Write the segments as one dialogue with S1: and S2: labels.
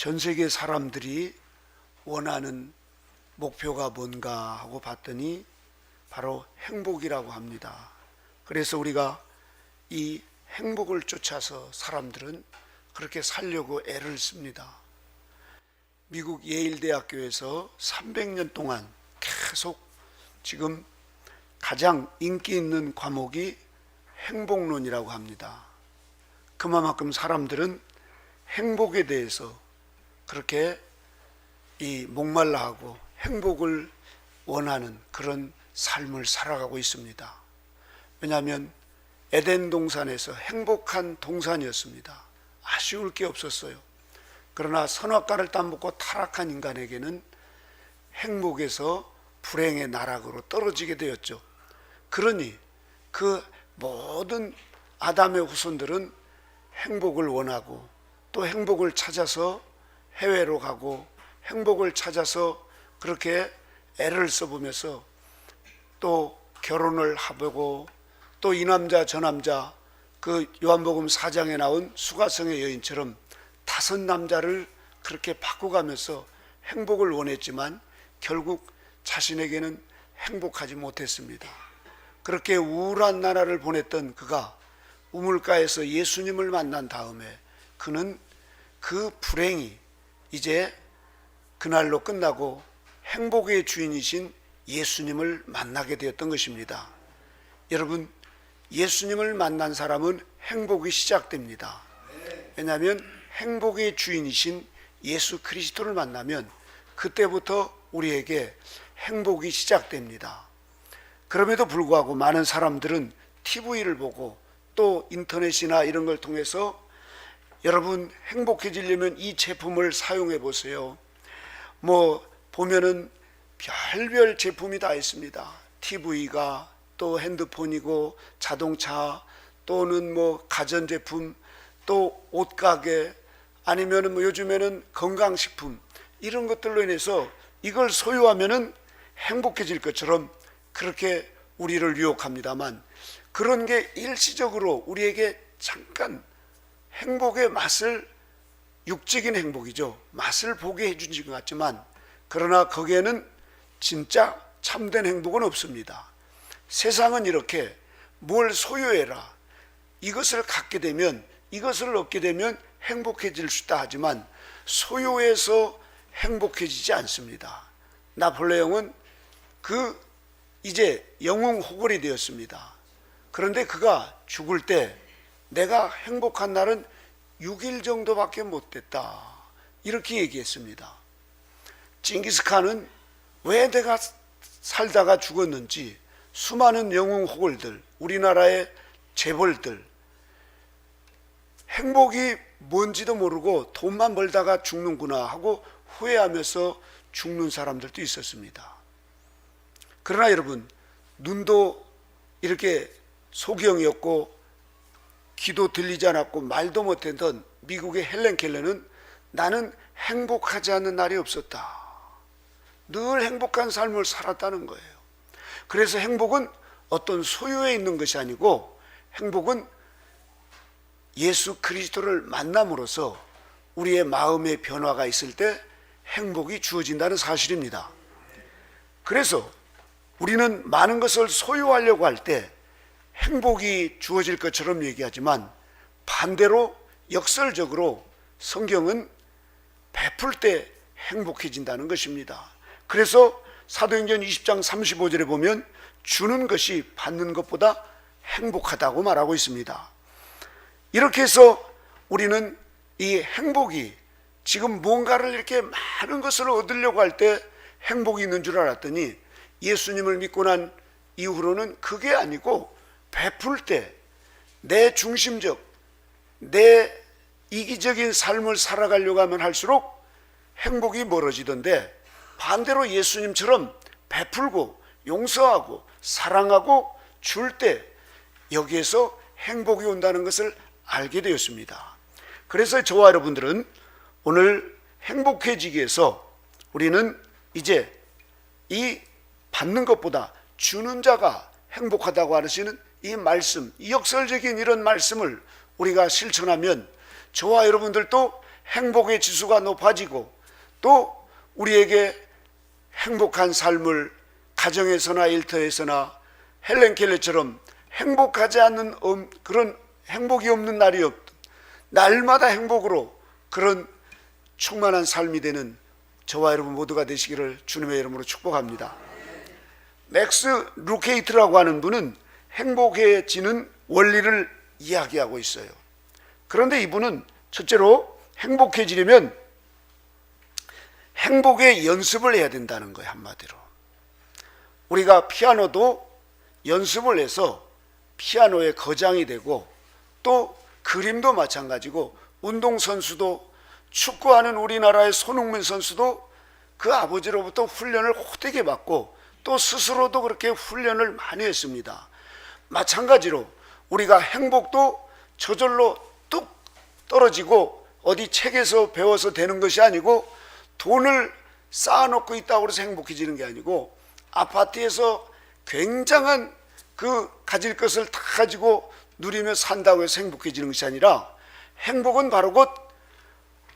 S1: 전 세계 사람들이 원하는 목표가 뭔가 하고 봤더니 바로 행복이라고 합니다. 그래서 우리가 이 행복을 쫓아서 사람들은 그렇게 살려고 애를 씁니다. 미국 예일대학교에서 300년 동안 계속 지금 가장 인기 있는 과목이 행복론이라고 합니다. 그만큼 사람들은 행복에 대해서 그렇게 목말라 하고 행복을 원하는 그런 삶을 살아가고 있습니다. 왜냐하면 에덴 동산에서 행복한 동산이었습니다. 아쉬울 게 없었어요. 그러나 선악과를 따먹고 타락한 인간에게는 행복에서 불행의 나락으로 떨어지게 되었죠. 그러니 그 모든 아담의 후손들은 행복을 원하고 또 행복을 찾아서 해외로 가고 행복을 찾아서 그렇게 애를 써보면서 또 결혼을 해보고 또 이 남자 저 남자 그 요한복음 4장에 나온 수가성의 여인처럼 5 남자를 그렇게 바꿔가면서 행복을 원했지만 결국 자신에게는 행복하지 못했습니다. 그렇게 우울한 나날을 보냈던 그가 우물가에서 예수님을 만난 다음에 그는 그 불행이 이제 그날로 끝나고 행복의 주인이신 예수님을 만나게 되었던 것입니다. 여러분, 예수님을 만난 사람은 행복이 시작됩니다. 왜냐하면 행복의 주인이신 예수 그리스도를 만나면 그때부터 우리에게 행복이 시작됩니다. 그럼에도 불구하고 많은 사람들은 TV를 보고 또 인터넷이나 이런 걸 통해서 여러분 행복해지려면 이 제품을 사용해 보세요. 보면은 별별 제품이 다 있습니다. TV가 또 핸드폰이고 자동차 또는 가전제품 또 옷가게 아니면은 요즘에는 건강식품 이런 것들로 인해서 이걸 소유하면은 행복해질 것처럼 그렇게 우리를 유혹합니다만 그런 게 일시적으로 우리에게 잠깐 행복의 맛을 육적인 행복이죠. 맛을 보게 해주는 것 같지만 그러나 거기에는 진짜 참된 행복은 없습니다. 세상은 이렇게 뭘 소유해라. 이것을 갖게 되면 이것을 얻게 되면 행복해질 수 있다 하지만 소유해서 행복해지지 않습니다. 나폴레옹은 이제 영웅 호걸이 되었습니다. 그런데 그가 죽을 때 내가 행복한 날은 6일 정도밖에 못 됐다 이렇게 얘기했습니다. 징기스칸은 왜 내가 살다가 죽었는지 수많은 영웅 호걸들 우리나라의 재벌들 행복이 뭔지도 모르고 돈만 벌다가 죽는구나 하고 후회하면서 죽는 사람들도 있었습니다. 그러나 여러분 눈도 이렇게 소경이었고 귀도 들리지 않았고 말도 못했던 미국의 헬렌 켈러는 나는 행복하지 않는 날이 없었다. 늘 행복한 삶을 살았다는 거예요. 그래서 행복은 어떤 소유에 있는 것이 아니고 행복은 예수 그리스도를 만남으로써 우리의 마음의 변화가 있을 때 행복이 주어진다는 사실입니다. 그래서 우리는 많은 것을 소유하려고 할 때 행복이 주어질 것처럼 얘기하지만 반대로 역설적으로 성경은 베풀 때 행복해진다는 것입니다. 그래서 사도행전 20장 35절에 보면 주는 것이 받는 것보다 행복하다고 말하고 있습니다. 이렇게 해서 우리는 이 행복이 지금 뭔가를 이렇게 많은 것을 얻으려고 할 때 행복이 있는 줄 알았더니 예수님을 믿고 난 이후로는 그게 아니고 베풀 때 내 중심적 내 이기적인 삶을 살아가려고 하면 할수록 행복이 멀어지던데 반대로 예수님처럼 베풀고 용서하고 사랑하고 줄 때 여기에서 행복이 온다는 것을 알게 되었습니다. 그래서 저와 여러분들은 오늘 행복해지기 위해서 우리는 이제 이 받는 것보다 주는 자가 행복하다고 하시는 이 말씀, 이 역설적인 이런 말씀을 우리가 실천하면 저와 여러분들도 행복의 지수가 높아지고 또 우리에게 행복한 삶을 가정에서나 일터에서나 헬렌 켈러처럼 행복하지 않는 그런 행복이 없는 날이 없던 날마다 행복으로 그런 충만한 삶이 되는 저와 여러분 모두가 되시기를 주님의 이름으로 축복합니다. 맥스 루케이트라고 하는 분은 행복해지는 원리를 이야기하고 있어요. 그런데 이분은 첫째로 행복해지려면 행복의 연습을 해야 된다는 거예요. 한마디로 우리가 피아노도 연습을 해서 피아노의 거장이 되고 또 그림도 마찬가지고 운동선수도 축구하는 우리나라의 손흥민 선수도 그 아버지로부터 훈련을 호되게 받고 또 스스로도 그렇게 훈련을 많이 했습니다. 마찬가지로 우리가 행복도 저절로 뚝 떨어지고 어디 책에서 배워서 되는 것이 아니고 돈을 쌓아놓고 있다고 해서 행복해지는 게 아니고 아파트에서 굉장한 그 가질 것을 다 가지고 누리며 산다고 해서 행복해지는 것이 아니라 행복은 바로 곧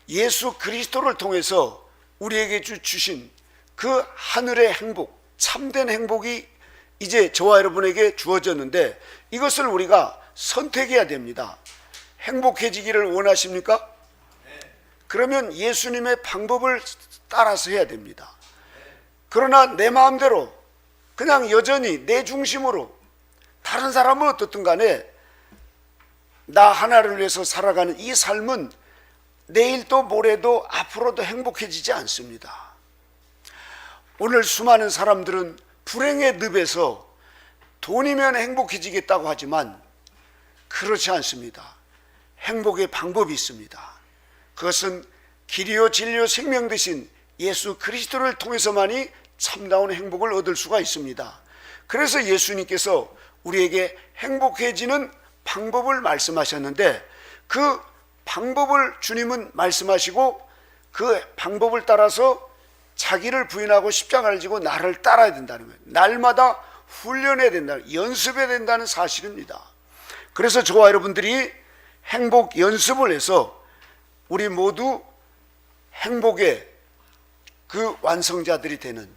S1: 예수 그리스도를 통해서 우리에게 주신 그 하늘의 행복, 참된 행복이 이제 저와 여러분에게 주어졌는데 이것을 우리가 선택해야 됩니다. 행복해지기를 원하십니까? 그러면 예수님의 방법을 따라서 해야 됩니다. 그러나 내 마음대로 그냥 여전히 내 중심으로 다른 사람은 어떻든 간에 나 하나를 위해서 살아가는 이 삶은 내일도 모레도 앞으로도 행복해지지 않습니다. 오늘 수많은 사람들은 불행의 늪에서 돈이면 행복해지겠다고 하지만 그렇지 않습니다. 행복의 방법이 있습니다. 그것은 길이요 진리요 생명 되신 예수 그리스도를 통해서만이 참다운 행복을 얻을 수가 있습니다. 그래서 예수님께서 우리에게 행복해지는 방법을 말씀하셨는데 그 방법을 주님은 말씀하시고 그 방법을 따라서 자기를 부인하고 십자가를 지고 나를 따라야 된다는 거예요. 날마다 훈련해야 된다, 연습해야 된다는 사실입니다. 그래서 저와 여러분들이 행복 연습을 해서 우리 모두 행복의 그 완성자들이 되는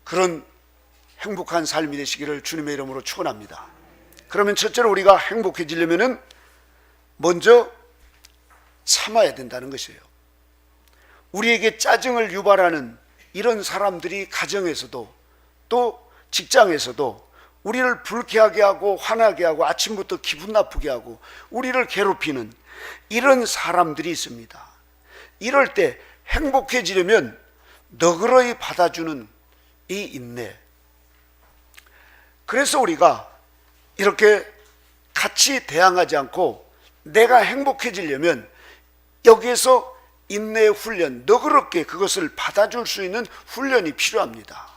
S1: 그런 행복한 삶이 되시기를 주님의 이름으로 축원합니다. 그러면 첫째로 우리가 행복해지려면은 먼저 참아야 된다는 것이에요. 우리에게 짜증을 유발하는 이런 사람들이 가정에서도 또 직장에서도 우리를 불쾌하게 하고 화나게 하고 아침부터 기분 나쁘게 하고 우리를 괴롭히는 이런 사람들이 있습니다. 이럴 때 행복해지려면 너그러이 받아주는 이 인내, 그래서 우리가 이렇게 같이 대항하지 않고 내가 행복해지려면 여기에서 인내의 훈련, 너그럽게 그것을 받아줄 수 있는 훈련이 필요합니다.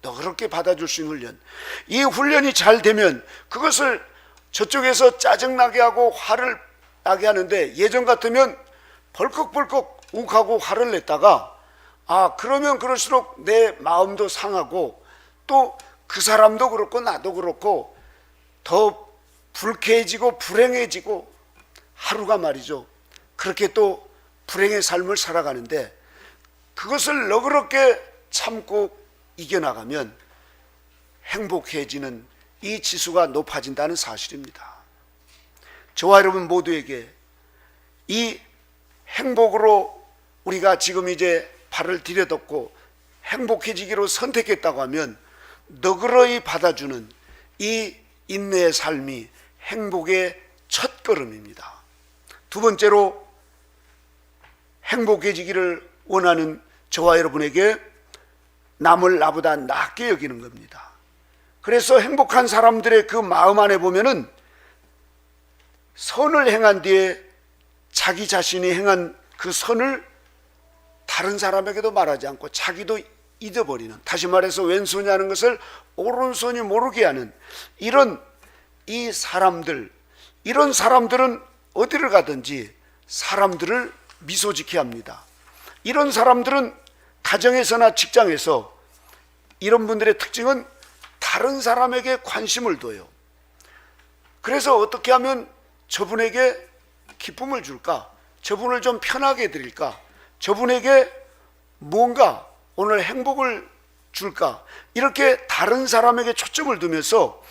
S1: 너그럽게 받아줄 수 있는 훈련. 이 훈련이 잘 되면 그것을 저쪽에서 짜증나게 하고 화를 나게 하는데 예전 같으면 벌컥벌컥 욱하고 화를 냈다가 그러면 그럴수록 내 마음도 상하고 또 그 사람도 그렇고 나도 그렇고 더 불쾌해지고 불행해지고 하루가 말이죠. 그렇게 또 불행의 삶을 살아가는데 그것을 너그럽게 참고 이겨나가면 행복해지는 이 지수가 높아진다는 사실입니다. 저와 여러분 모두에게 이 행복으로 우리가 지금 이제 발을 디뎌뒀고 행복해지기로 선택했다고 하면 너그러이 받아주는 이 인내의 삶이 행복의 첫 걸음입니다. 두 번째로 행복해지기를 원하는 저와 여러분에게 남을 나보다 낫게 여기는 겁니다. 그래서 행복한 사람들의 그 마음 안에 보면은 선을 행한 뒤에 자기 자신이 행한 그 선을 다른 사람에게도 말하지 않고 자기도 잊어버리는, 다시 말해서 왼손이 하는 것을 오른손이 모르게 하는 이런 이 사람들, 이런 사람들은 어디를 가든지 사람들을 미소 짓게 합니다. 이런 사람들은 가정에서나 직장에서 이런 분들의 특징은 다른 사람에게 관심을 둬요. 그래서 어떻게 하면 저분에게 기쁨을 줄까? 저분을 좀 편하게 해드릴까? 저분에게 뭔가 오늘 행복을 줄까? 이렇게 다른 사람에게 초점을 두면서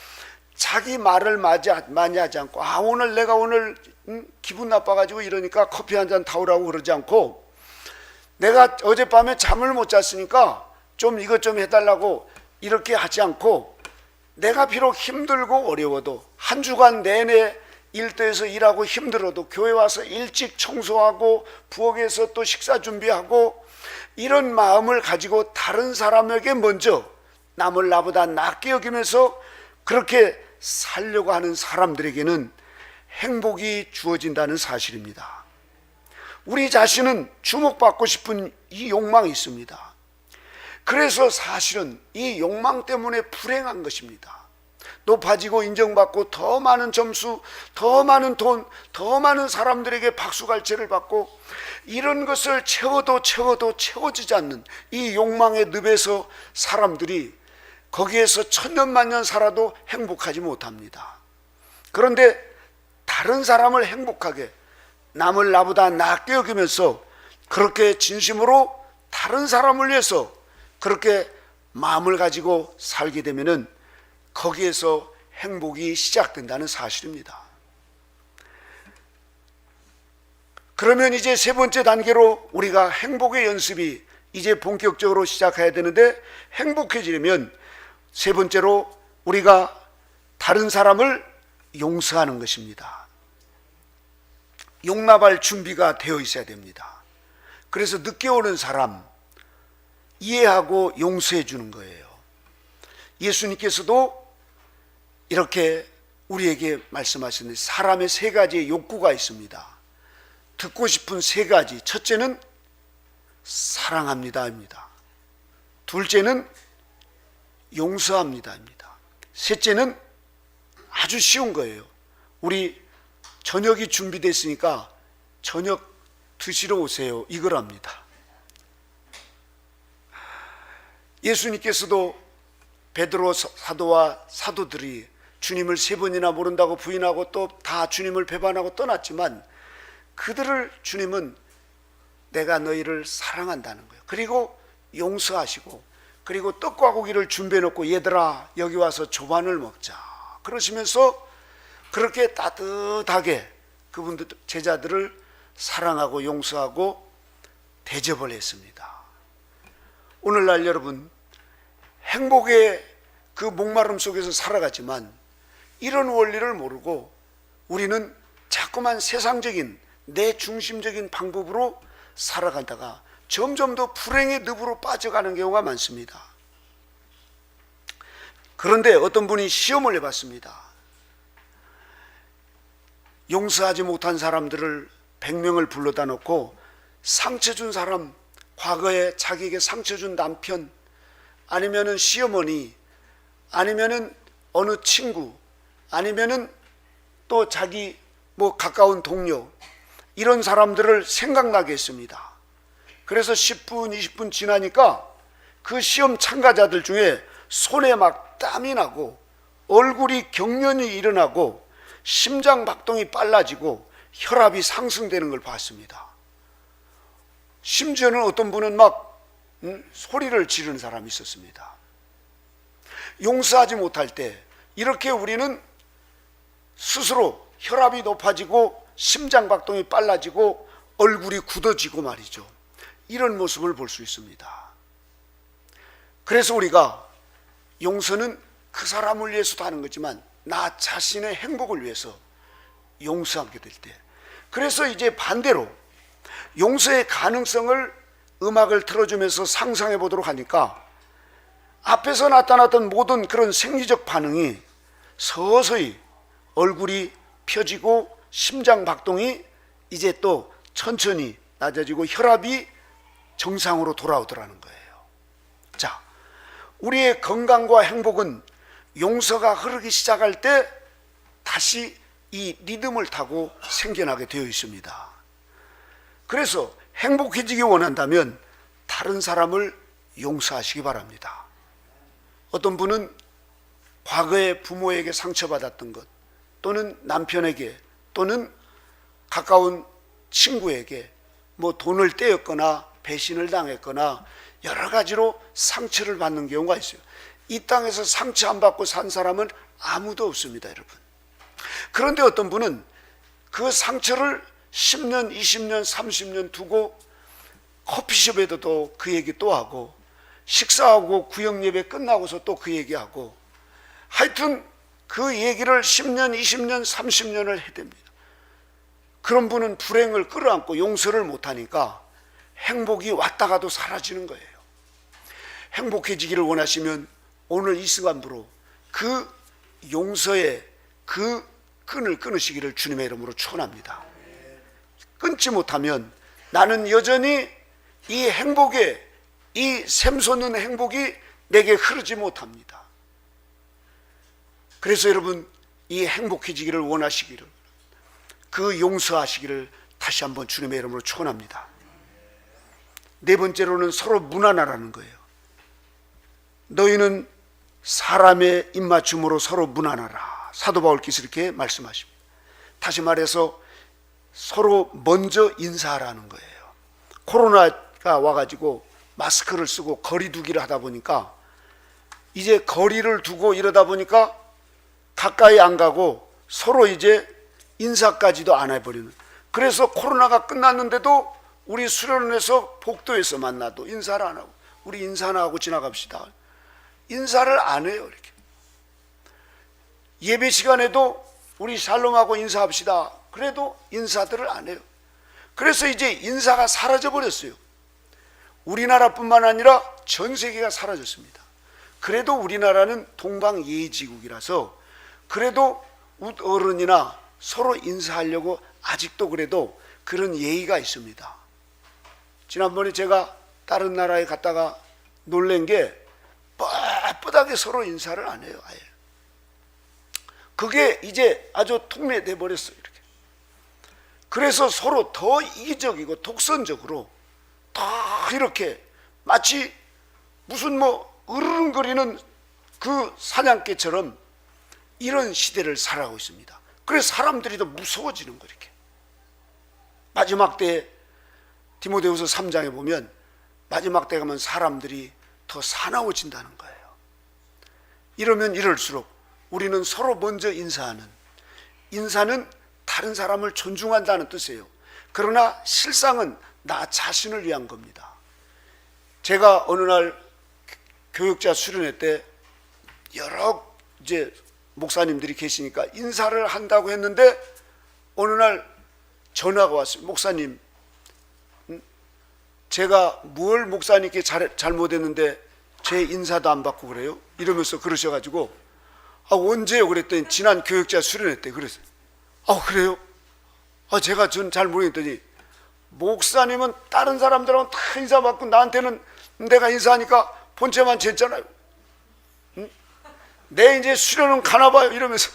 S1: 자기 말을 많이 하지 않고, 오늘 내가 기분 나빠가지고 이러니까 커피 한 잔 타오라고 그러지 않고, 내가 어젯밤에 잠을 못 잤으니까 좀 이것 좀 해달라고 이렇게 하지 않고, 내가 비록 힘들고 어려워도 한 주간 내내 일터에서 일하고 힘들어도 교회 와서 일찍 청소하고 부엌에서 또 식사 준비하고, 이런 마음을 가지고 다른 사람에게 먼저 남을 나보다 낫게 여기면서 그렇게 살려고 하는 사람들에게는 행복이 주어진다는 사실입니다. 우리 자신은 주목받고 싶은 이 욕망이 있습니다. 그래서 사실은 이 욕망 때문에 불행한 것입니다. 높아지고 인정받고 더 많은 점수, 더 많은 돈, 더 많은 사람들에게 박수갈채를 받고, 이런 것을 채워도 채워지지 않는 이 욕망의 늪에서 사람들이 거기에서 천년만년 살아도 행복하지 못합니다. 그런데 다른 사람을 행복하게, 남을 나보다 낫게 여기면서 그렇게 진심으로 다른 사람을 위해서 그렇게 마음을 가지고 살게 되면은 거기에서 행복이 시작된다는 사실입니다. 그러면 이제 세 번째 단계로 우리가 행복의 연습이 이제 본격적으로 시작해야 되는데, 행복해지려면 세 번째로 우리가 다른 사람을 용서하는 것입니다. 용납할 준비가 되어 있어야 됩니다. 그래서 늦게 오는 사람 이해하고 용서해 주는 거예요. 예수님께서도 이렇게 우리에게 말씀하시는데, 사람의 세 가지의 욕구가 있습니다. 듣고 싶은 세 가지. 첫째는 사랑합니다입니다. 둘째는 용서합니다입니다. 셋째는 아주 쉬운 거예요. 우리 저녁이 준비됐으니까 저녁 드시러 오세요, 이거랍니다. 예수님께서도 베드로 사도와 사도들이 주님을 세 번이나 모른다고 부인하고 또 다 주님을 배반하고 떠났지만, 그들을 주님은 내가 너희를 사랑한다는 거예요. 그리고 용서하시고, 그리고 떡과 고기를 준비해 놓고 얘들아 여기 와서 조반을 먹자 그러시면서 그렇게 따뜻하게 그분들 제자들을 사랑하고 용서하고 대접을 했습니다. 오늘날 여러분, 행복의 그 목마름 속에서 살아가지만 이런 원리를 모르고 우리는 자꾸만 세상적인 내 중심적인 방법으로 살아가다가 점점 더 불행의 늪으로 빠져가는 경우가 많습니다. 그런데 어떤 분이 시험을 해봤습니다. 용서하지 못한 사람들을 100명을 불러다 놓고 상처 준 사람, 과거에 자기에게 상처 준 남편, 아니면은 시어머니, 아니면은 어느 친구, 아니면은 또 자기 가까운 동료, 이런 사람들을 생각나게 했습니다. 그래서 10분, 20분 지나니까 그 시험 참가자들 중에 손에 막 땀이 나고 얼굴이 경련이 일어나고 심장 박동이 빨라지고 혈압이 상승되는 걸 봤습니다. 심지어는 어떤 분은 막 소리를 지르는 사람이 있었습니다. 용서하지 못할 때 이렇게 우리는 스스로 혈압이 높아지고 심장 박동이 빨라지고 얼굴이 굳어지고 말이죠. 이런 모습을 볼 수 있습니다. 그래서 우리가 용서는 그 사람을 위해서도 하는 거지만 나 자신의 행복을 위해서 용서하게 될 때, 그래서 이제 반대로 용서의 가능성을 음악을 틀어주면서 상상해 보도록 하니까 앞에서 나타났던 모든 그런 생리적 반응이 서서히 얼굴이 펴지고 심장 박동이 이제 또 천천히 낮아지고 혈압이 정상으로 돌아오더라는 거예요. 자, 우리의 건강과 행복은 용서가 흐르기 시작할 때 다시 이 리듬을 타고 생겨나게 되어 있습니다. 그래서 행복해지기 원한다면 다른 사람을 용서하시기 바랍니다. 어떤 분은 과거에 부모에게 상처받았던 것, 또는 남편에게, 또는 가까운 친구에게 뭐 돈을 떼었거나 배신을 당했거나 여러 가지로 상처를 받는 경우가 있어요. 이 땅에서 상처 안 받고 산 사람은 아무도 없습니다, 여러분. 그런데 어떤 분은 그 상처를 10년, 20년, 30년 두고 커피숍에도 그 얘기 또 하고, 식사하고 구역 예배 끝나고서 또 그 얘기하고, 하여튼 그 얘기를 10년, 20년, 30년을 해댑니다. 그런 분은 불행을 끌어안고 용서를 못하니까 행복이 왔다가도 사라지는 거예요. 행복해지기를 원하시면 오늘 이 순간부로 그 용서의 그 끈을 끊으시기를 주님의 이름으로 축원합니다. 끊지 못하면 나는 여전히 이 행복에, 이 샘솟는 행복이 내게 흐르지 못합니다. 그래서 여러분, 이 행복해지기를 원하시기를, 그 용서하시기를 다시 한번 주님의 이름으로 축원합니다. 네 번째로는 서로 무난하라는 거예요. 너희는 사람의 입맞춤으로 서로 무난하라. 사도 바울께서 이렇게 말씀하십니다. 다시 말해서 서로 먼저 인사하라는 거예요. 코로나가 와가지고 마스크를 쓰고 거리 두기를 하다 보니까 이제 거리를 두고 이러다 보니까 가까이 안 가고 서로 이제 인사까지도 안 해버리는. 그래서 코로나가 끝났는데도 우리 수련원에서 복도에서 만나도 인사를 안 하고, 우리 인사 하나 하고 지나갑시다. 인사를 안 해요. 이렇게 예배 시간에도 우리 샬롬하고 인사합시다. 그래도 인사들을 안 해요. 그래서 이제 인사가 사라져 버렸어요. 우리나라뿐만 아니라 전 세계가 사라졌습니다. 그래도 우리나라는 동방예의지국이라서 그래도 어른이나 서로 인사하려고 아직도 그래도 그런 예의가 있습니다. 지난번에 제가 다른 나라에 갔다가 놀란 게 뻣뻣하게 서로 인사를 안 해요. 아예. 그게 이제 아주 통례돼 버렸어요. 이렇게. 그래서 서로 더 이기적이고 독선적으로 다 이렇게 마치 무슨 뭐 으르렁거리는 그 사냥개처럼 이런 시대를 살아가고 있습니다. 그래서 사람들이 더 무서워지는 거. 이렇게 마지막 때 디모데후서 3장에 보면 마지막 때 가면 사람들이 더 사나워진다는 거예요. 이러면 이럴수록 우리는 서로 먼저 인사하는, 인사는 다른 사람을 존중한다는 뜻이에요. 그러나 실상은 나 자신을 위한 겁니다. 제가 어느 날 교육자 수련회 때 여러 이제 목사님들이 계시니까 인사를 한다고 했는데 어느 날 전화가 왔어요. 목사님, 제가 뭘 목사님께 잘못했는데 제 인사도 안 받고 그래요? 이러면서 그러셔가지고 언제요? 그랬더니 지난 교육자 수련회 때 그랬어요. 그래요? 제가 전 잘 모르겠더니 목사님은 다른 사람들하고는 다 인사받고 나한테는 내가 인사하니까 본체만 쟀잖아요. 내 이제 수련은 가나봐요. 이러면서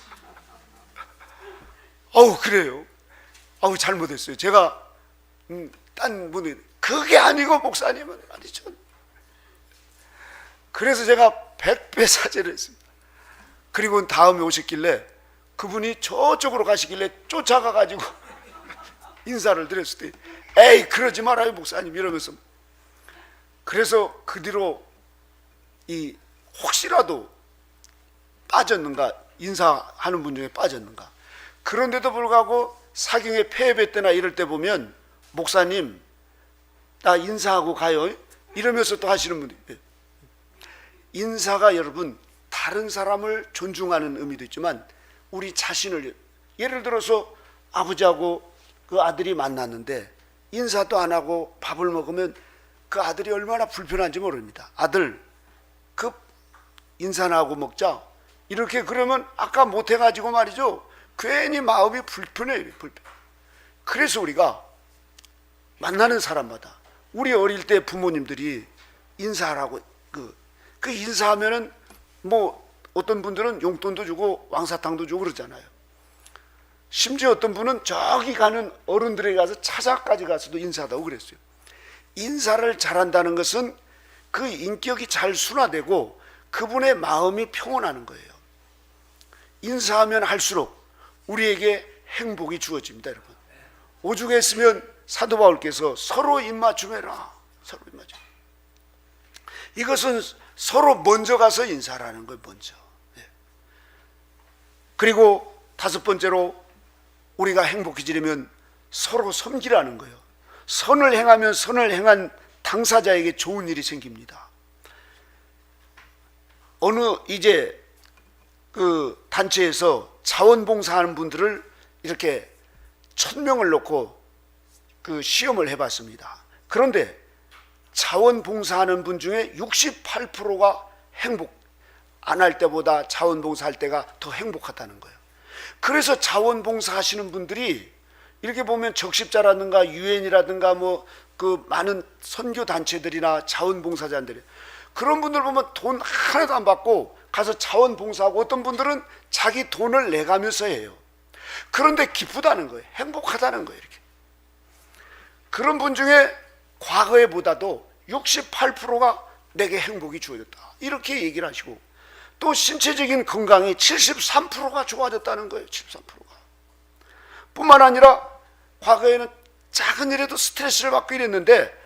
S1: 그래요? 잘못했어요. 제가 딴 분이 그게 아니고 목사님은 아니죠. 그래서 제가 100배 사죄를 했습니다. 그리고 다음에 오셨길래 그분이 저쪽으로 가시길래 쫓아가가지고 인사를 드렸을 때 에이 그러지 말아요 목사님 이러면서. 그래서 그 뒤로 이 혹시라도 빠졌는가, 인사하는 분 중에 빠졌는가. 그런데도 불구하고 사경의 폐회배 때나 이럴 때 보면 목사님 나 인사하고 가요 이러면서 또 하시는 분들이. 인사가 여러분 다른 사람을 존중하는 의미도 있지만 우리 자신을, 예를 들어서 아버지하고 그 아들이 만났는데 인사도 안 하고 밥을 먹으면 그 아들이 얼마나 불편한지 모릅니다. 아들 그 인사나 하고 먹자 이렇게. 그러면 아까 못해가지고 말이죠, 괜히 마음이 불편해요. 그래서 우리가 만나는 사람마다 우리 어릴 때 부모님들이 인사하라고 그 인사하면은 뭐 어떤 분들은 용돈도 주고 왕사탕도 주고 그러잖아요. 심지어 어떤 분은 저기 가는 어른들에게 가서 차자까지 가서도 인사하다고 그랬어요. 인사를 잘한다는 것은 그 인격이 잘 순화되고 그분의 마음이 평온하는 거예요. 인사하면 할수록 우리에게 행복이 주어집니다, 여러분. 오죽 했으면 사도 바울께서 서로 입맞춤해라. 서로 입맞춤. 이것은 서로 먼저 가서 인사라는 거예요. 먼저. 그리고 다섯 번째로 우리가 행복해지려면 서로 섬기라는 거예요. 선을 행하면 선을 행한 당사자에게 좋은 일이 생깁니다. 어느 이제 그 단체에서 자원봉사하는 분들을 이렇게 1000명을 놓고 그 시험을 해봤습니다. 그런데 자원봉사하는 분 중에 68%가 행복 안 할 때보다 자원봉사할 때가 더 행복하다는 거예요. 그래서 자원봉사 하시는 분들이 이렇게 보면 적십자라든가 유엔이라든가 뭐 그 많은 선교 단체들이나 자원봉사자들이 그런 분들 보면 돈 하나도 안 받고 가서 자원봉사하고 어떤 분들은 자기 돈을 내가면서 해요. 그런데 기쁘다는 거예요. 행복하다는 거예요. 이렇게. 그런 분 중에 과거에보다도 68%가 내게 행복이 주어졌다. 이렇게 얘기를 하시고 또 신체적인 건강이 73%가 좋아졌다는 거예요. 73%가. 뿐만 아니라 과거에는 작은 일에도 스트레스를 받고 이랬는데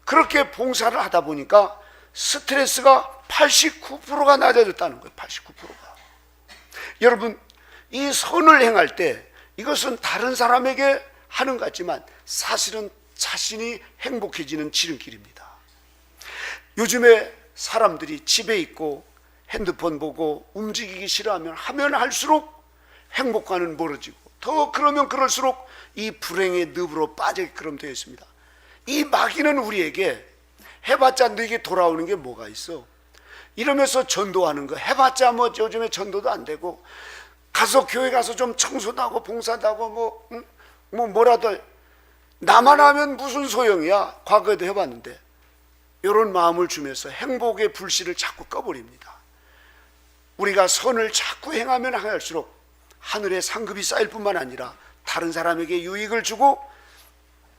S1: 그렇게 봉사를 하다 보니까 스트레스가 89%가 낮아졌다는 거예요. 89%가. 여러분, 이 선을 행할 때 이것은 다른 사람에게 하는 것 같지만 사실은 자신이 행복해지는 지름길입니다. 요즘에 사람들이 집에 있고 핸드폰 보고 움직이기 싫어하면 하면 할수록 행복감은 멀어지고 더 그러면 그럴수록 이 불행의 늪으로 빠지게끔 되어 있습니다. 이 마귀는 우리에게 해봤자 너에게 돌아오는 게 뭐가 있어? 이러면서 전도하는 거 해봤자 뭐 요즘에 전도도 안 되고 가서 교회 가서 좀 청소도 하고 봉사도 하고 뭐라도 나만 하면 무슨 소용이야. 과거에도 해봤는데 이런 마음을 주면서 행복의 불씨를 자꾸 꺼버립니다. 우리가 선을 자꾸 행하면 행할수록 하늘에 상급이 쌓일 뿐만 아니라 다른 사람에게 유익을 주고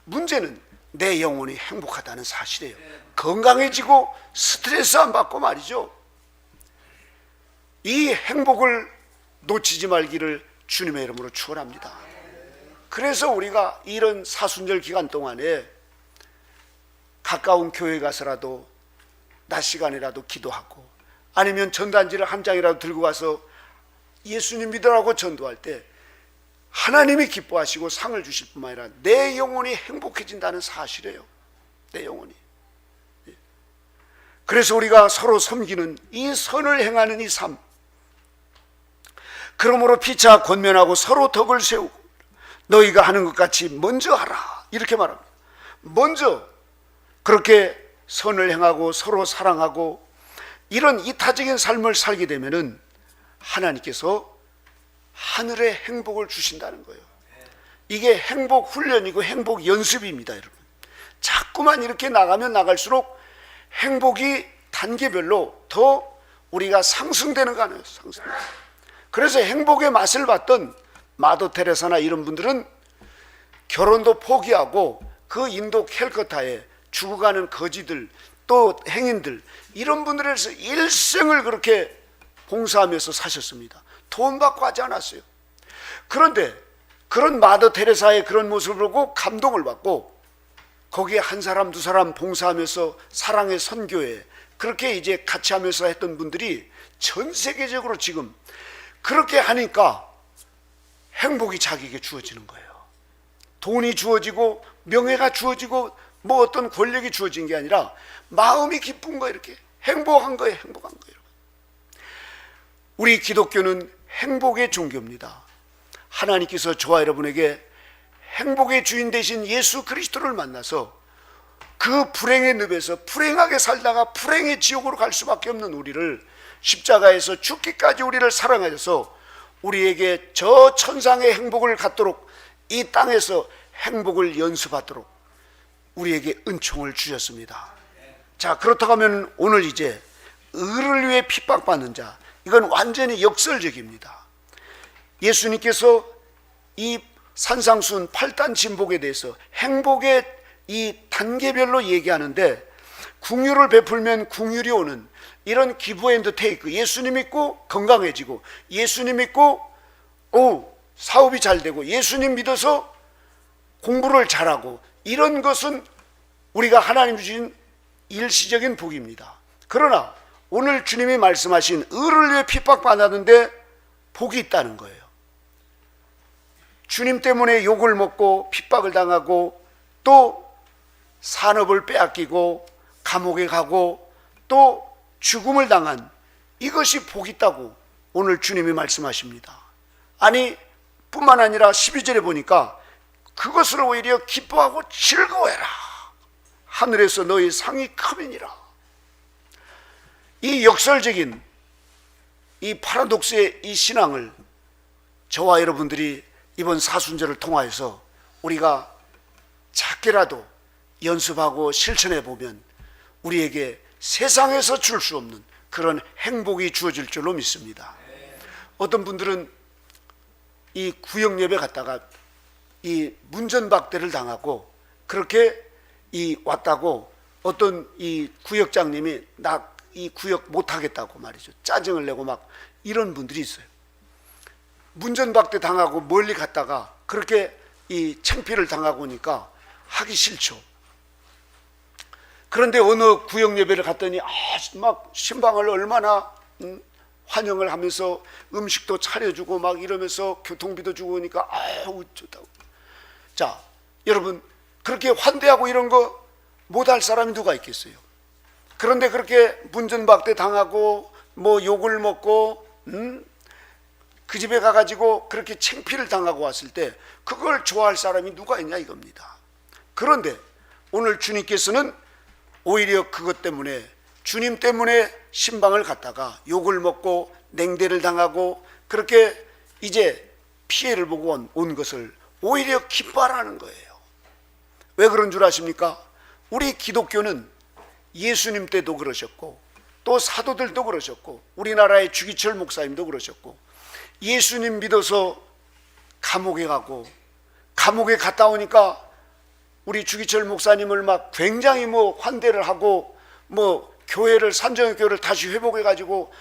S1: 문제는 내 영혼이 행복하다는 사실이에요. 건강해지고 스트레스 안 받고 말이죠. 이 행복을 놓치지 말기를 주님의 이름으로 축원합니다. 그래서 우리가 이런 사순절 기간 동안에 가까운 교회 가서라도 낮 시간이라도 기도하고 아니면 전단지를 한 장이라도 들고 가서 예수님 믿으라고 전도할 때 하나님이 기뻐하시고 상을 주실 뿐만 아니라 내 영혼이 행복해진다는 사실이에요. 내 영혼이. 그래서 우리가 서로 섬기는 이 선을 행하는 이 삶, 그러므로 피차 권면하고 서로 덕을 세우고 너희가 하는 것 같이 먼저 하라 이렇게 말합니다. 먼저 그렇게 선을 행하고 서로 사랑하고 이런 이타적인 삶을 살게 되면은 하나님께서 하늘의 행복을 주신다는 거예요. 이게 행복 훈련이고 행복 연습입니다, 여러분. 자꾸만 이렇게 나가면 나갈수록 행복이 단계별로 더 우리가 상승되는 거 아니에요. 그래서 행복의 맛을 봤던 마더 테레사나 이런 분들은 결혼도 포기하고 그 인도 캘커타에 죽어가는 거지들 또 행인들 이런 분들에서 일생을 그렇게 봉사하면서 사셨습니다. 돈 받고 하지 않았어요. 그런데 그런 마더 테레사의 그런 모습을 보고 감동을 받고 거기에 한 사람 두 사람 봉사하면서 사랑의 선교회 그렇게 이제 같이 하면서 했던 분들이 전 세계적으로 지금 그렇게 하니까 행복이 자기에게 주어지는 거예요. 돈이 주어지고 명예가 주어지고 뭐 어떤 권력이 주어진 게 아니라 마음이 기쁜 거예요. 이렇게 행복한 거예요. 행복한 거예요. 우리 기독교는 행복의 종교입니다. 하나님께서 저와 여러분에게 행복의 주인 되신 예수 그리스도를 만나서 그 불행의 늪에서 불행하게 살다가 불행의 지옥으로 갈 수밖에 없는 우리를 십자가에서 죽기까지 우리를 사랑하셔서 우리에게 저 천상의 행복을 갖도록 이 땅에서 행복을 연습하도록 우리에게 은총을 주셨습니다. 자, 그렇다고 하면 오늘 이제 의를 위해 핍박받는 자, 이건 완전히 역설적입니다. 예수님께서 이 산상순 8단 진복에 대해서 행복의 이 단계별로 얘기하는데 긍휼을 베풀면 긍휼이 오는 이런 기브 앤드 테이크, 예수님 믿고 건강해지고 예수님 믿고 사업이 잘 되고 예수님 믿어서 공부를 잘하고 이런 것은 우리가 하나님 주신 일시적인 복입니다. 그러나 오늘 주님이 말씀하신 의를 위해 핍박받았는데 복이 있다는 거예요. 주님 때문에 욕을 먹고 핍박을 당하고 또 산업을 빼앗기고 감옥에 가고 또 죽음을 당한 이것이 복이 있다고 오늘 주님이 말씀하십니다. 아니 뿐만 아니라 12절에 보니까 그것을 오히려 기뻐하고 즐거워해라. 하늘에서 너희 상이 크니라. 이 역설적인 이 파라독스의 이 신앙을 저와 여러분들이 이번 사순절을 통하여서 우리가 작게라도 연습하고 실천해 보면 우리에게 세상에서 줄 수 없는 그런 행복이 주어질 줄로 믿습니다. 어떤 분들은 이 구역 예배 갔다가 이 문전박대를 당하고 그렇게 이 왔다고 어떤 이 구역장님이 나 이 구역 못하겠다고 말이죠. 짜증을 내고 막 이런 분들이 있어요. 문전박대 당하고 멀리 갔다가 그렇게 이 창피를 당하고 오니까 하기 싫죠. 그런데 어느 구역 예배를 갔더니 막 신방을 얼마나 환영을 하면서 음식도 차려주고 막 이러면서 교통비도 주고 오니까 좋다고. 자, 여러분 그렇게 환대하고 이런 거 못할 사람이 누가 있겠어요? 그런데 그렇게 문전박대 당하고 뭐 욕을 먹고 그 집에 가가지고 그렇게 창피를 당하고 왔을 때 그걸 좋아할 사람이 누가 있냐 이겁니다. 그런데 오늘 주님께서는 오히려 그것 때문에 주님 때문에 신방을 갔다가 욕을 먹고 냉대를 당하고 그렇게 이제 피해를 보고 온 것을 오히려 기뻐하라는 거예요. 왜 그런 줄 아십니까? 우리 기독교는 예수님 때도 그러셨고 또 사도들도 그러셨고 우리나라의 주기철 목사님도 그러셨고 예수님 믿어서 감옥에 가고 감옥에 갔다 오니까 우리 주기철 목사님을 막 굉장히 뭐 환대를 하고 뭐 교회를 산정교회를 다시 회복해 가지고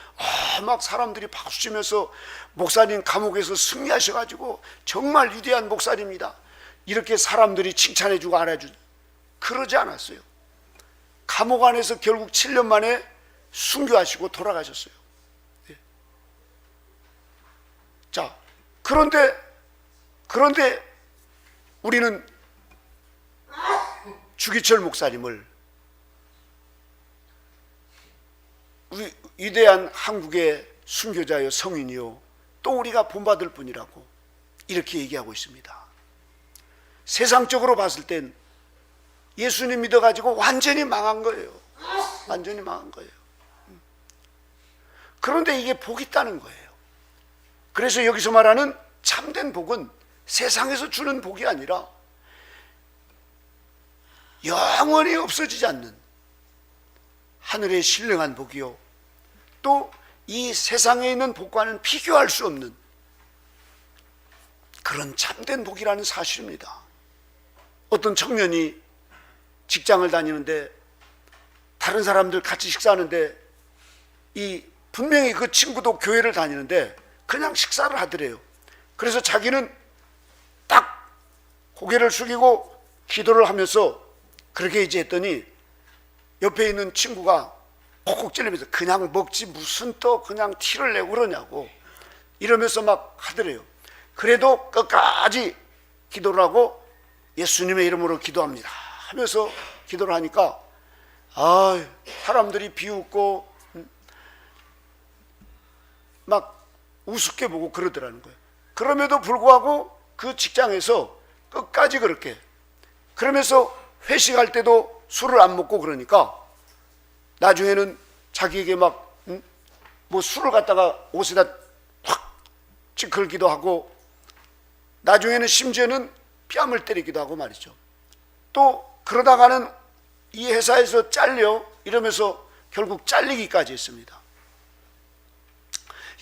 S1: 막 사람들이 박수 치면서 목사님 감옥에서 승리하셔 가지고 정말 위대한 목사님입니다. 이렇게 사람들이 칭찬해 주고 알아주죠. 그러지 않았어요. 감옥 안에서 결국 7년 만에 순교하시고 돌아가셨어요. 자, 그런데 우리는 주기철 목사님을 위대한 한국의 순교자요 성인이요 또 우리가 본받을 분이라고 이렇게 얘기하고 있습니다. 세상적으로 봤을 땐 예수님 믿어가지고 완전히 망한 거예요. 완전히 망한 거예요. 그런데 이게 복이 있다는 거예요. 그래서 여기서 말하는 참된 복은 세상에서 주는 복이 아니라 영원히 없어지지 않는 하늘의 신령한 복이요 또 이 세상에 있는 복과는 비교할 수 없는 그런 참된 복이라는 사실입니다. 어떤 청년이 직장을 다니는데 다른 사람들 같이 식사하는데 분명히 그 친구도 교회를 다니는데 그냥 식사를 하더래요. 그래서 자기는 딱 고개를 숙이고 기도를 하면서 그렇게 이제 했더니 옆에 있는 친구가 콕콕 찔리면서 그냥 먹지 무슨 또 그냥 티를 내고 그러냐고 이러면서 막 하더래요. 그래도 끝까지 기도를 하고 예수님의 이름으로 기도합니다 하면서 기도를 하니까 사람들이 비웃고 막 우습게 보고 그러더라는 거예요. 그럼에도 불구하고 그 직장에서 끝까지 그렇게 그러면서 회식할 때도 술을 안 먹고 그러니까 나중에는 자기에게 막 뭐 술을 갖다가 옷에다 확 찌끌기도 하고 나중에는 심지어는 뺨을 때리기도 하고 말이죠. 또 그러다가는 이 회사에서 잘려 이러면서 결국 잘리기까지 했습니다.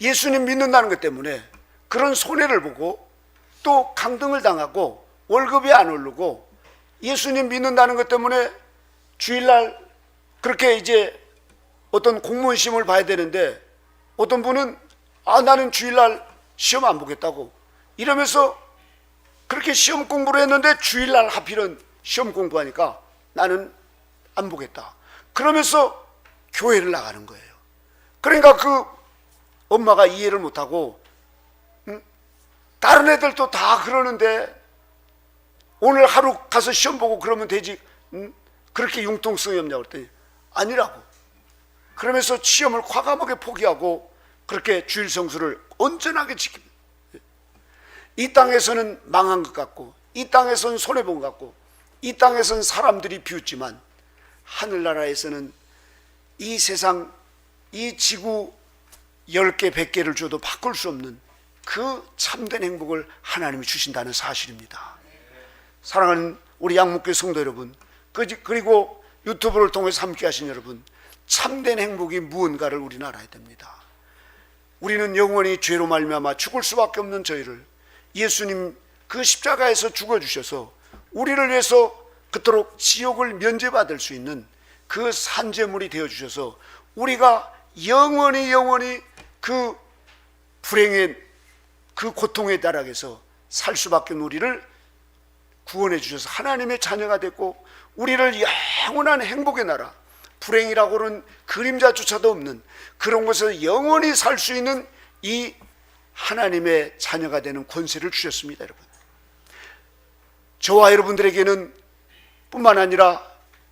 S1: 예수님 믿는다는 것 때문에 그런 손해를 보고 또 강등을 당하고 월급이 안 오르고 예수님 믿는다는 것 때문에 주일날 그렇게 이제 어떤 공무원 시험을 봐야 되는데 어떤 분은 나는 주일날 시험 안 보겠다고 이러면서 그렇게 시험 공부를 했는데 주일날 하필은 시험 공부하니까 나는 안 보겠다. 그러면서 교회를 나가는 거예요. 그러니까 그 엄마가 이해를 못하고 다른 애들도 다 그러는데 오늘 하루 가서 시험 보고 그러면 되지, 그렇게 융통성이 없냐고 그랬더니 아니라고. 그러면서 시험을 과감하게 포기하고 그렇게 주일 성수를 온전하게 지킵니다. 이 땅에서는 망한 것 같고, 이 땅에서는 손해본 것 같고, 이 땅에서는 사람들이 비웃지만 하늘나라에서는 이 세상, 이 지구 10개, 100개를 줘도 바꿀 수 없는 그 참된 행복을 하나님이 주신다는 사실입니다. 사랑하는 우리 양목교회 성도 여러분, 그리고 유튜브를 통해서 함께 하신 여러분, 참된 행복이 무언가를 우리는 알아야 됩니다. 우리는 영원히 죄로 말미암아 죽을 수밖에 없는 저희를 예수님 그 십자가에서 죽어주셔서 우리를 위해서 그토록 지옥을 면제받을 수 있는 그 산재물이 되어주셔서 우리가 영원히 그 불행의 그 고통의 나락에서 살 수밖에 없는 우리를 구원해 주셔서 하나님의 자녀가 됐고, 우리를 영원한 행복의 나라, 불행이라고는 그림자조차도 없는 그런 곳에서 영원히 살 수 있는 이 하나님의 자녀가 되는 권세를 주셨습니다. 여러분, 저와 여러분들에게는 뿐만 아니라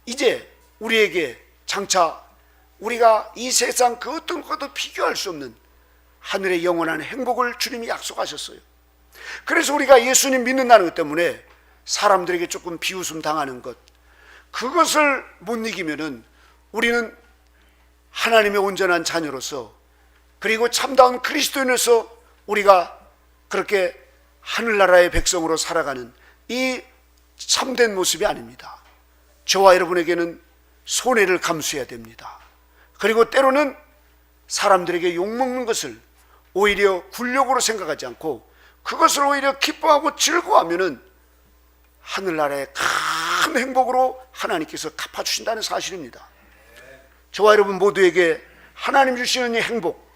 S1: 이제 우리에게 장차 우리가 이 세상 그 어떤 것도 비교할 수 없는 하늘의 영원한 행복을 주님이 약속하셨어요. 그래서 우리가 예수님 믿는다는 것 때문에 사람들에게 조금 비웃음 당하는 것, 그것을 못 이기면은 우리는 하나님의 온전한 자녀로서, 그리고 참다운 그리스도인으로서 우리가 그렇게 하늘나라의 백성으로 살아가는 이 참된 모습이 아닙니다. 저와 여러분에게는 손해를 감수해야 됩니다. 그리고 때로는 사람들에게 욕먹는 것을 오히려 굴욕으로 생각하지 않고 그것을 오히려 기뻐하고 즐거워하면은 하늘나라의 큰 행복으로 하나님께서 갚아주신다는 사실입니다. 저와 여러분 모두에게 하나님 주시는 이 행복,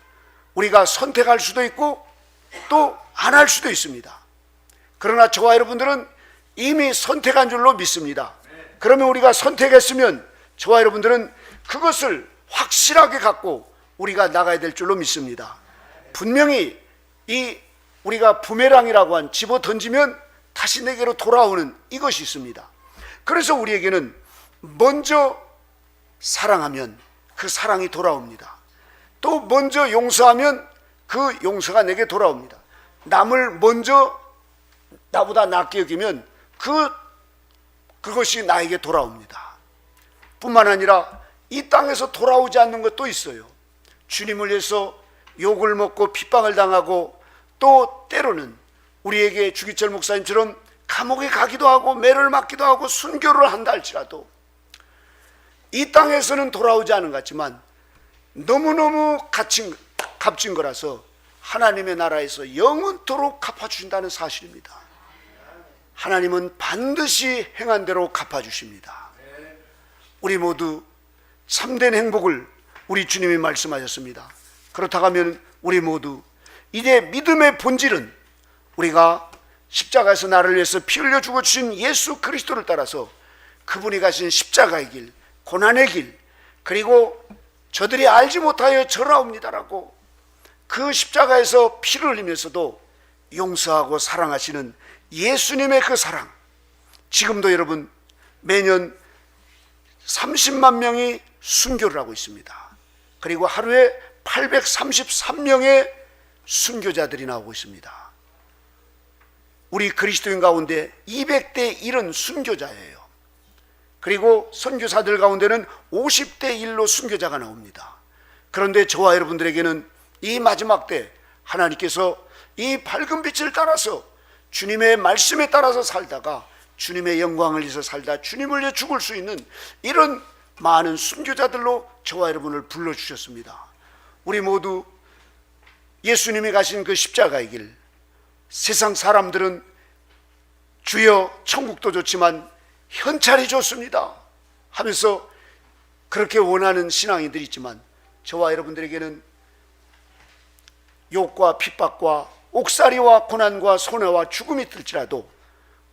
S1: 우리가 선택할 수도 있고 또 안 할 수도 있습니다. 그러나 저와 여러분들은 이미 선택한 줄로 믿습니다. 그러면 우리가 선택했으면 저와 여러분들은 그것을 확실하게 갖고 우리가 나가야 될 줄로 믿습니다. 분명히 이 우리가 부메랑이라고 한 집어 던지면 다시 내게로 돌아오는 이것이 있습니다. 그래서 우리에게는 먼저 사랑하면 그 사랑이 돌아옵니다. 또 먼저 용서하면 그 용서가 내게 돌아옵니다. 남을 먼저 나보다 낫게 여기면 그것이 나에게 돌아옵니다. 뿐만 아니라 이 땅에서 돌아오지 않는 것도 있어요. 주님을 위해서 욕을 먹고 핍박을 당하고 또 때로는 우리에게 주기철 목사님처럼 감옥에 가기도 하고 매를 맞기도 하고 순교를 한다 할지라도 이 땅에서는 돌아오지 않은 것 같지만 너무너무 값진 거라서 하나님의 나라에서 영원토록 갚아주신다는 사실입니다. 하나님은 반드시 행한 대로 갚아주십니다. 우리 모두 참된 행복을 우리 주님이 말씀하셨습니다. 그렇다고 하면 우리 모두 이제 믿음의 본질은 우리가 십자가에서 나를 위해서 피 흘려 죽어주신 예수 그리스도를 따라서 그분이 가신 십자가의 길, 고난의 길, 그리고 저들이 알지 못하여 절하옵니다라고 그 십자가에서 피를 흘리면서도 용서하고 사랑하시는 예수님의 그 사랑, 지금도 여러분 매년 30만 명이 순교를 하고 있습니다. 그리고 하루에 833명의 순교자들이 나오고 있습니다. 우리 그리스도인 가운데 200대 1은 순교자예요. 그리고 선교사들 가운데는 50대 1로 순교자가 나옵니다. 그런데 저와 여러분들에게는 이 마지막 때 하나님께서 이 밝은 빛을 따라서 주님의 말씀에 따라서 살다가 주님의 영광을 위해서 살다 주님을 위해 죽을 수 있는 이런 많은 순교자들로 저와 여러분을 불러주셨습니다. 우리 모두 예수님이 가신 그 십자가의 길, 세상 사람들은 주여 천국도 좋지만 현찰이 좋습니다 하면서 그렇게 원하는 신앙인들이 있지만 저와 여러분들에게는 욕과 핍박과 옥살이와 고난과 손해와 죽음이 들지라도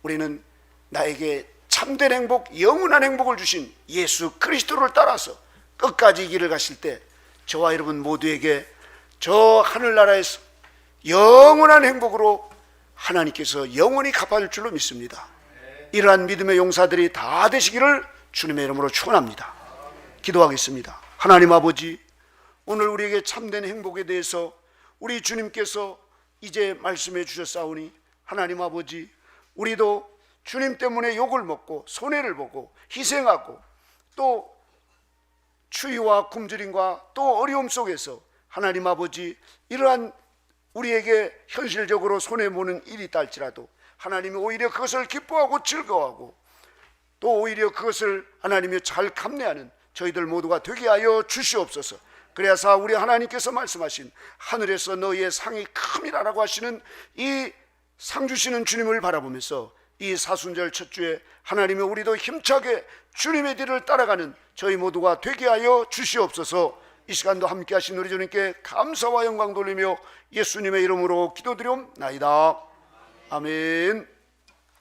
S1: 우리는 나에게 참된 행복, 영원한 행복을 주신 예수 그리스도를 따라서 끝까지 이 길을 가실 때 저와 여러분 모두에게 저 하늘나라에서 영원한 행복으로 하나님께서 영원히 갚아줄 줄로 믿습니다. 이러한 믿음의 용사들이 다 되시기를 주님의 이름으로 축원합니다. 기도하겠습니다. 하나님 아버지, 오늘 우리에게 참된 행복에 대해서 우리 주님께서 이제 말씀해 주셨사오니 하나님 아버지, 우리도 주님 때문에 욕을 먹고 손해를 보고 희생하고 또 추위와 굶주림과 또 어려움 속에서 하나님 아버지, 이러한 우리에게 현실적으로 손해보는 일이 있다 할지라도 하나님이 오히려 그것을 기뻐하고 즐거워하고 또 오히려 그것을 하나님이 잘 감내하는 저희들 모두가 되게 하여 주시옵소서. 그래서 우리 하나님께서 말씀하신 하늘에서 너희의 상이 큼이라라고 하시는 이 상 주시는 주님을 바라보면서 이 사순절 첫 주에 하나님이 우리도 힘차게 주님의 뒤를 따라가는 저희 모두가 되게 하여 주시옵소서. 이 시간도 함께 하신 우리 주님께 감사와 영광 돌리며 예수님의 이름으로 기도드리옵나이다. 아멘.